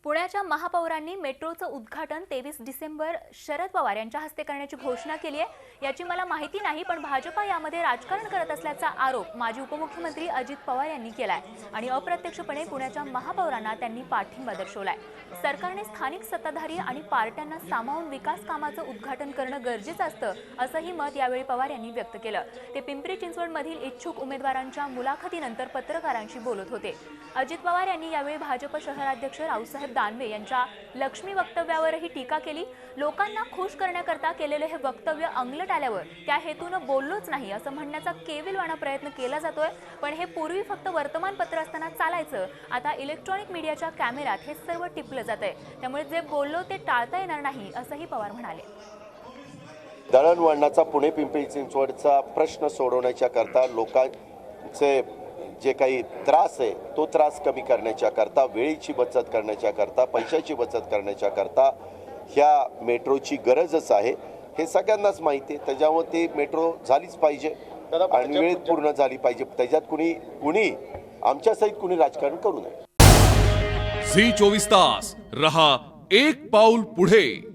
पुण्याच्या महापौरांनी मेट्रोचं उद्घाटन 23 डिसेंबर शरद पवार यांच्या हस्ते करण्याची घोषणा केली आहे। याची मला माहिती नाही, पण भाजपा यामध्ये राजकारण करत असल्याचा आरोप माजी उपमुख्यमंत्री अजित पवार यांनी केलाय आणि अप्रत्यक्षपणे पुण्याच्या महापौरांना त्यांनी पाठिंबा दर्शवलाय। सरकारने स्थानिक सत्ताधारी आणि पार्ट्यांना सामावून विकास कामाचं उद्घाटन करणं गरजेचं असतं, असंही मत यावेळी पवार यांनी व्यक्त केलं। ते पिंपरी चिंचवडमधील इच्छुक उमेदवारांच्या मुलाखतीनंतर पत्रकारांशी बोलत होते। अजित पवार यांनी यावेळी भाजप शहराध्यक्ष रावसाहेब दानवे यांच्या लक्ष्मी वक्तव्यावरही टीका केली। लोकांना खुश करण्याकरता केलेले हे वक्तव्य अंगलट आल्यावर त्या हेतून बोललोच नाही असं म्हणण्याचा केविलवाणा प्रयत्न केला जातोय, पण हे पूर्वी फक्त वर्तमानपत्र असताना चालायचं, आता इलेक्ट्रॉनिक मीडियाच्या कॅमेऱ्यात हे सर्व टिपलं जातंय, त्यामुळे जे बोललो ते टाळता येणार नाही असंही पवार म्हणाले। दळणवळणाचा पुणे पिंपरी चिंचवडचा प्रश्न सोडवण्याच्या करता लोकांचे जे काही त्रास आहे तो त्रास कमी करण्याच्या करता, वेळेची बचत करण्याच्या करता, पैशाची बचत करण्याच्या करता ह्या मेट्रोची गरजच आहे, हे सगळ्यांनाच माहिती आहे। त्याच्यामुळे ती मेट्रो झालीच पाहिजे आणि वेळेत पूर्ण झाली पाहिजे। त्याच्यात कुणी आमच्या सहित कुणी राजकारण करू नये। झी 24 तास रहा एक पाऊल पुढे।